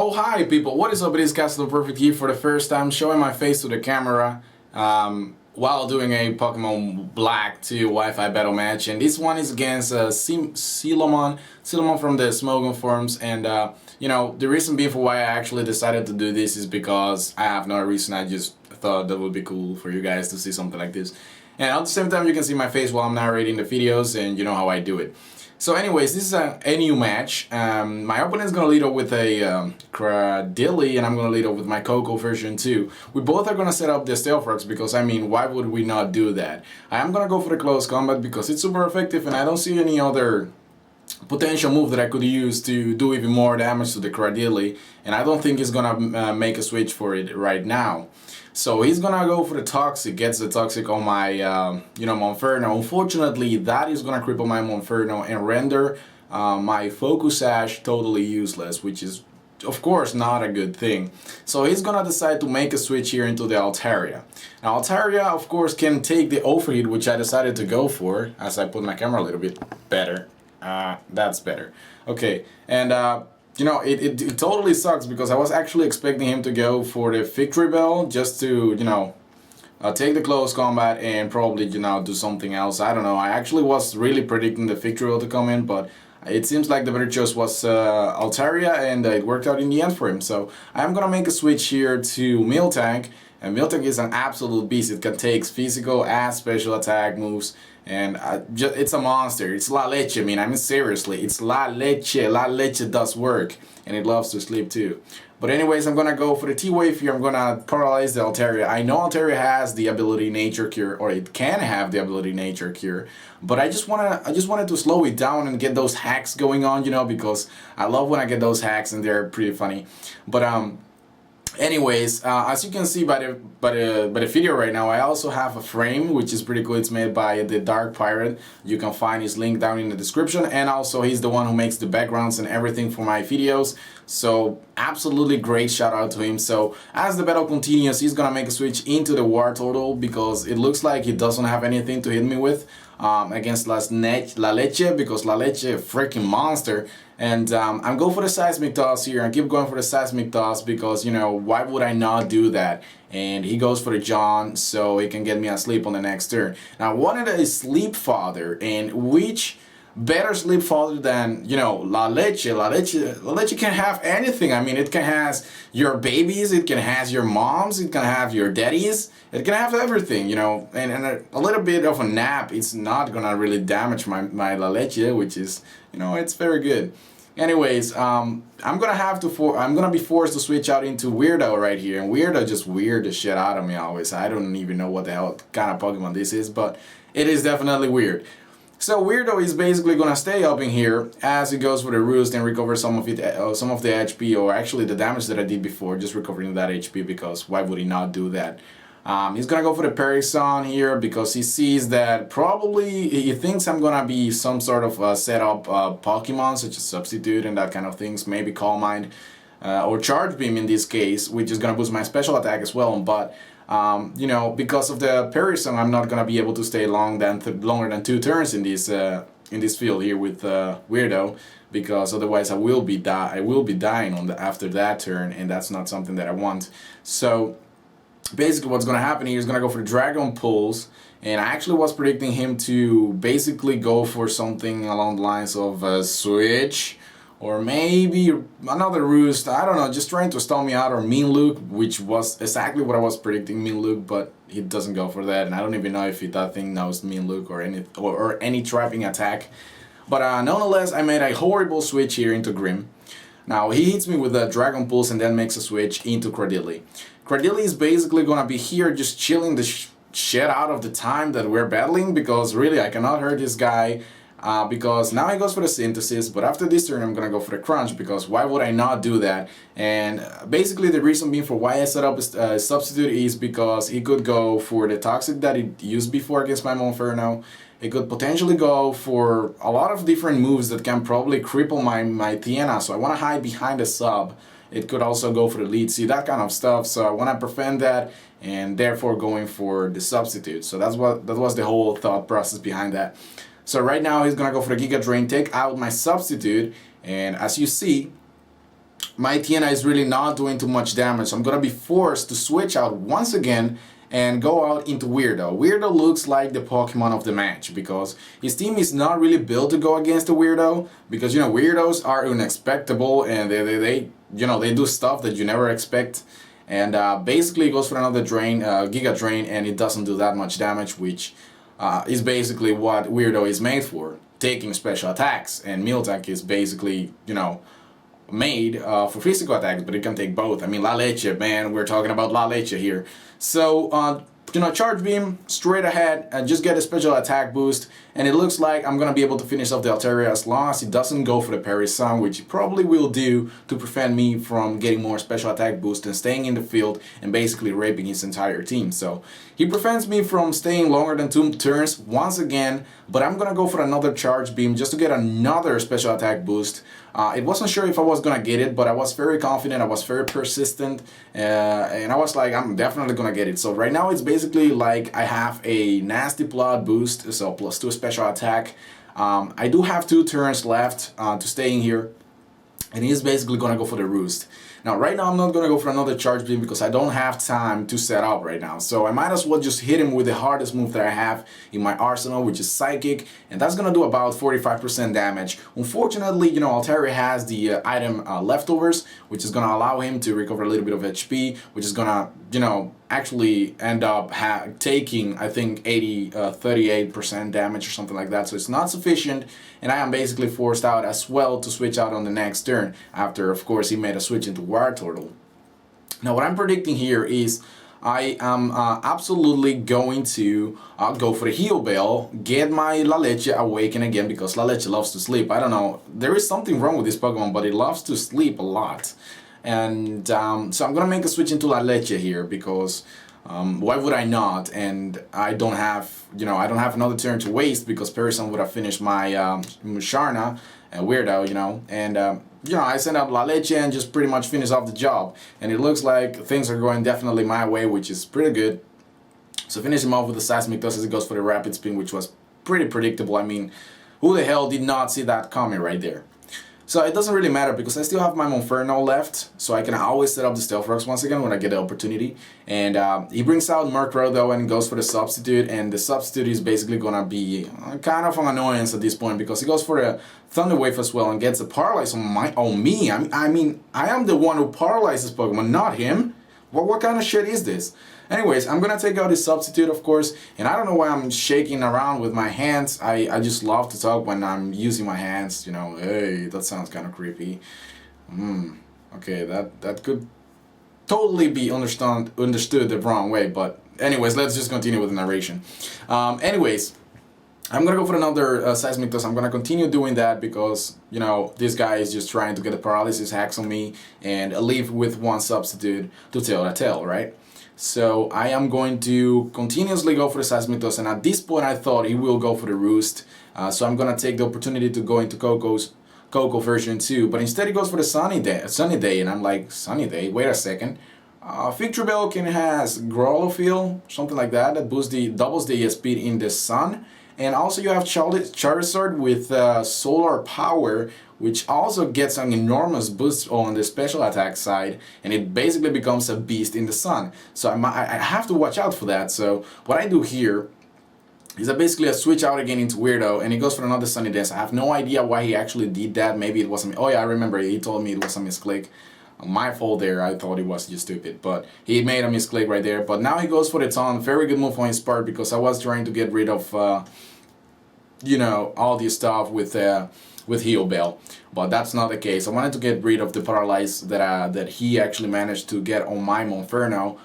Oh hi people, what is up? It is Casadorperfect here for the first time, showing my face to the camera while doing a Pokémon Black 2 Wi-Fi battle match, and this one is against Silamon from the Smogon forums, and you know, the reason being for why I actually decided to do this is because I have no reason. I just thought that would be cool for you guys to see something like this, and at the same time you can see my face while I'm narrating the videos, and you know how I do it. So anyways, this is a new match. My opponent is going to lead up with a Cradilly, and I'm going to lead up with my Coco version 2. We both are going to set up the Stealth Rocks because, I mean, why would we not do that? I am going to go for the close combat because it's super effective, and I don't see any other potential move that I could use to do even more damage to the Cradilly, and I don't think he's gonna make a switch for it right now. So he's gonna go for the Toxic, gets the Toxic on my Monferno. Unfortunately, that is gonna cripple my Monferno and render my Focus Sash totally useless, which is of course not a good thing. So he's gonna decide to make a switch here into the Altaria. Now Altaria of course can take the overheat, which I decided to go for as I put my camera a little bit better. That's better. Okay, and you know, it totally sucks because I was actually expecting him to go for the Victory Bell just to, you know, take the close combat and probably, you know, do something else. I don't know. I actually was really predicting the Victory Bell to come in, but it seems like the better choice was Altaria, and it worked out in the end for him. So I'm gonna make a switch here to Miltank. And Miltank is an absolute beast. It can take physical and special attack moves, and it's a monster. It's La Leche, I mean seriously, it's La Leche. La Leche does work, and it loves to sleep too. But anyways, I'm gonna go for the T-Wave here. I'm gonna paralyze the Altaria. I know Altaria has the ability Nature Cure, or it can have the ability Nature Cure, but I just wanted to slow it down and get those hacks going on, you know, because I love when I get those hacks and they're pretty funny. But anyways, as you can see by the video right now, I also have a frame which is pretty cool. It's made by the Dark Pirate. You can find his link down in the description, and also he's the one who makes the backgrounds and everything for my videos. So absolutely great shout out to him. So as the battle continues, he's gonna make a switch into the War Turtle because it looks like he doesn't have anything to hit me with against La Leche, because La Leche a freaking monster. And I'm going for the Seismic Toss here. I keep going for the Seismic Toss because, you know, why would I not do that? And he goes for the John, so he can get me asleep on the next turn. Now I wanted a Sleep Father, and which better Sleep Father than, you know, La Leche. La Leche can have anything. I mean, it can have your babies, it can have your moms, it can have your daddies, it can have everything, you know, and a little bit of a nap. It's not gonna really damage my La Leche, which is, you know, it's very good. Anyways, I'm gonna be forced to switch out into Weirdo right here, and Weirdo just weird the shit out of me always. I don't even know what the hell kind of Pokemon this is, but it is definitely weird. So Weirdo is basically gonna stay up in here as he goes for the Roost and recover some of the HP, or actually the damage that I did before, just recovering that HP, because why would he not do that? He's gonna go for the Parison here because he sees that probably he thinks I'm gonna be some sort of setup Pokemon, such as Substitute and that kind of things, maybe Calm Mind or Charge Beam in this case, which is gonna boost my special attack as well. But you know, because of the Parison, I'm not gonna be able to stay longer than 2 turns in this field here with Weirdo, because otherwise I will be dying after that turn, and that's not something that I want. So basically what's going to happen here is going to go for the Dragon Pulse, and I actually was predicting him to basically go for something along the lines of a Switch, or maybe another Roost, I don't know, just trying to stall me out, or Mean Look, which was exactly what I was predicting, Mean Look, but he doesn't go for that, and I don't even know if that thing knows Mean Look or any trapping attack. But nonetheless, I made a horrible switch here into Grim. Now he hits me with the Dragon Pulse and then makes a switch into Cradilly. Cradilly is basically gonna be here just chilling the shit out of the time that we're battling, because really I cannot hurt this guy because now he goes for the Synthesis, but after this turn I'm gonna go for the Crunch, because why would I not do that? And basically the reason being for why I set up a Substitute is because he could go for the Toxic that he used before against my Monferno. It could potentially go for a lot of different moves that can probably cripple my Tiana, so I want to hide behind the sub. It could also go for the lead, see, that kind of stuff, so I want to prevent that, and therefore going for the Substitute. So that was the whole thought process behind that. So right now he's going to go for the Giga Drain, take out my Substitute, and as you see, my Tiana is really not doing too much damage. So I'm gonna be forced to switch out once again and go out into Weirdo. Weirdo looks like the Pokemon of the match because his team is not really built to go against the Weirdo, because you know Weirdos are unexpectable and they you know they do stuff that you never expect. And basically it goes for another drain, Giga Drain, and it doesn't do that much damage, which is basically what Weirdo is made for, taking special attacks. And Miltank is basically, you know, made for physical attacks, but it can take both. I mean, La Leche, man, we're talking about La Leche here. So, you know, Charge Beam, straight ahead, and just get a special attack boost, and it looks like I'm gonna be able to finish off the Altaria as long as it doesn't go for the Parry Sun, which it probably will do to prevent me from getting more special attack boost and staying in the field and basically raping his entire team. So he prevents me from staying longer than 2 turns once again, but I'm gonna go for another Charge Beam just to get another special attack boost. It wasn't sure if I was gonna get it, but I was very confident, I was very persistent, and I was like, I'm definitely gonna get it. So right now it's basically like I have a nasty plot boost, so +2 special attack. I do have 2 turns left to stay in here, and he's basically gonna go for the Roost. Now right now I'm not gonna go for another Charge Beam because I don't have time to set up right now, so I might as well just hit him with the hardest move that I have in my arsenal, which is Psychic, and that's gonna do about 45% damage. Unfortunately, you know, Altaria has the item Leftovers, which is gonna allow him to recover a little bit of HP, which is gonna, you know, actually end up taking, I think, 38% damage or something like that, so it's not sufficient, and I am basically forced out as well to switch out on the next turn, after of course he made a switch into Wartortle. Now what I'm predicting here is I am absolutely going to go for the Heal Bell, get my La Leche awaken again, because La Leche loves to sleep. I don't know, there is something wrong with this Pokemon, but it loves to sleep a lot. And so I'm gonna make a switch into La Leche here, because why would I not? And I don't have, you know, I don't have another turn to waste, because Parison would have finished my Musharna, Weirdo, you know, and you know, I send out La Leche and just pretty much finish off the job. And it looks like things are going definitely my way, which is pretty good. So finish him off with the Seismic Toss as it goes for the Rapid Spin, which was pretty predictable. I mean, who the hell did not see that coming right there? So it doesn't really matter because I still have my Monferno left, so I can always set up the Stealth Rocks once again when I get the opportunity. And he brings out Murkrow though and goes for the Substitute, and the Substitute is basically gonna be kind of an annoyance at this point because he goes for the Thunder Wave as well and gets a Paralyze on me. I mean, I am the one who paralyzes Pokemon, not him. What kind of shit is this? Anyways, I'm gonna take out his Substitute, of course, and I don't know why I'm shaking around with my hands. I just love to talk when I'm using my hands, you know. Hey, that sounds kind of creepy. Okay, that could totally be understood the wrong way, but anyways, let's just continue with the narration. Anyways, I'm gonna go for another Seismic Toss. I'm gonna continue doing that because, you know, this guy is just trying to get a Paralysis hacks on me and leave with 1 Substitute to tell a tale, right? So I am going to continuously go for the Seismic Toss, and at this point I thought he will go for the Roost. So I'm gonna take the opportunity to go into Coco version 2, but instead he goes for the Sunny Day, and I'm like, Sunny Day? Wait a second. Victory Bell has Growlithe, something like that, that doubles the speed in the sun. And also you have Charizard with Solar Power, which also gets an enormous boost on the special attack side, and it basically becomes a beast in the sun. So I have to watch out for that. So what I do here is basically a switch out again into Weirdo, and he goes for another Sunny Dance. I have no idea why he actually did that. Maybe it wasn't. Oh yeah, I remember. He told me it was a misclick. My fault there. I thought it was just stupid, but he made a misclick right there. But now he goes for the Taunt. Very good move on his part, because I was trying to get rid of you know, all this stuff with Heal Bell, but that's not the case. I wanted to get rid of the Paralyze that he actually managed to get on my Monferno,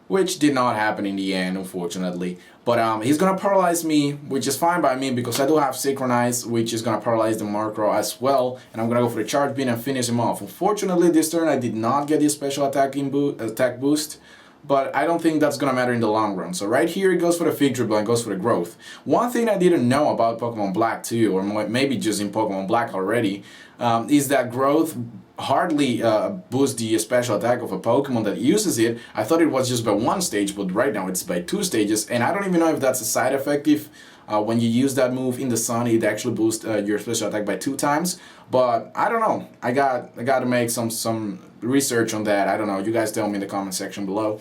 which did not happen in the end, unfortunately. But he's gonna paralyze me, which is fine by me because I do have Synchronize, which is gonna paralyze the Murkrow as well, and I'm gonna go for the Charge Beam and finish him off. Unfortunately, this turn I did not get the special attack boost, but I don't think that's gonna matter in the long run. So right here it goes for the Victory Bell and goes for the Growth. One thing I didn't know about Pokemon Black too, or maybe just in Pokemon Black already, is that Growth hardly boosts the special attack of a Pokemon that uses it. I thought it was just by 1 stage, but right now it's by 2 stages, and I don't even know if that's a side effect when you use that move in the sun, it actually boosts your special attack by 2 times. But I don't know. I got to make some research on that. I don't know. You guys tell me in the comment section below.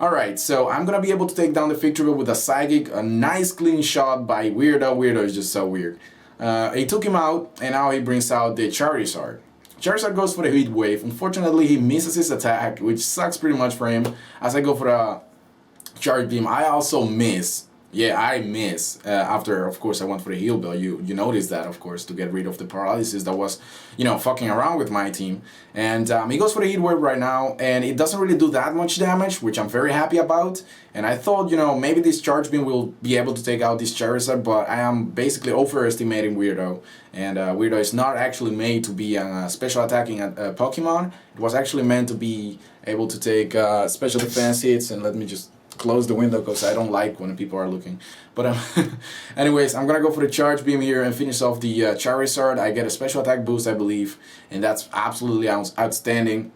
Alright, so I'm gonna be able to take down the Victory with a Psychic, a nice clean shot by Weirdo. Weirdo is just so weird. He took him out, and now he brings out the Charizard. Charizard goes for the Heat Wave. Unfortunately, he misses his attack, which sucks pretty much for him. As I go for the Charge Beam, I also miss. Yeah, I miss. After, of course, I went for the Heal Bell. You noticed that, of course, to get rid of the paralysis that was, fucking around with my team. And he goes for the Heat Wave right now, and it doesn't really do that much damage, which I'm very happy about. And I thought, maybe this Charge Beam will be able to take out this Charizard, but I am basically overestimating Weirdo. And Weirdo is not actually made to be a special attacking Pokemon. It was actually meant to be able to take special defense hits, and let me just close the window because I don't like when people are looking. But anyways, I'm gonna go for the Charge Beam here and finish off the Charizard. I get a special attack boost, I believe, and that's absolutely outstanding.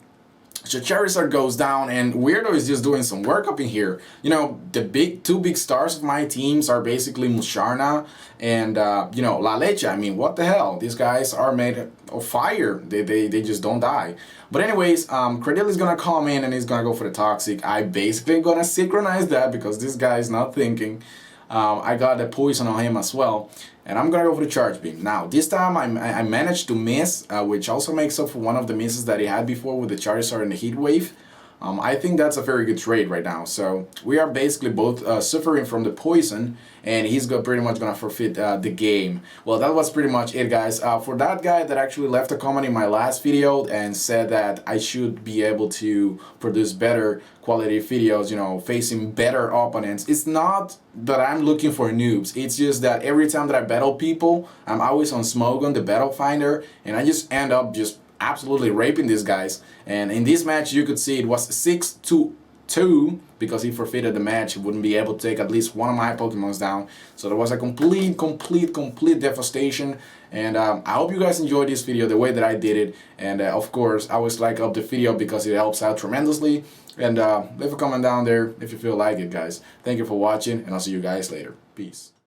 So Charizard goes down, and Weirdo is just doing some work up in here. The two big stars of my teams are basically Musharna and La Leche. I mean, what the hell? These guys are made of fire. They just don't die. But anyways, Cradle is gonna come in and he's gonna go for the Toxic. I basically gonna synchronize that because this guy is not thinking. I got the Poison on him as well. And I'm gonna go for the Charge Beam. Now, this time I managed to miss, which also makes up for one of the misses that he had before with the Charizard and the Heat Wave. I think that's a very good trade right now. So we are basically both suffering from the poison, and he's pretty much gonna forfeit the game. Well, that was pretty much it, guys. For that guy that actually left a comment in my last video and said that I should be able to produce better quality videos, facing better opponents. It's not that I'm looking for noobs. It's just that every time that I battle people, I'm always on Smogon, the Battle Finder, and I just end up just absolutely raping these guys. And in this match, you could see it was 6-2 because he forfeited the match. He wouldn't be able to take at least one of my Pokemons down. So there was a complete devastation. And I hope you guys enjoyed this video the way that I did it. And of course, I always like up the video because it helps out tremendously. And leave a comment down there if you feel like it, guys. Thank you for watching, and I'll see you guys later. Peace.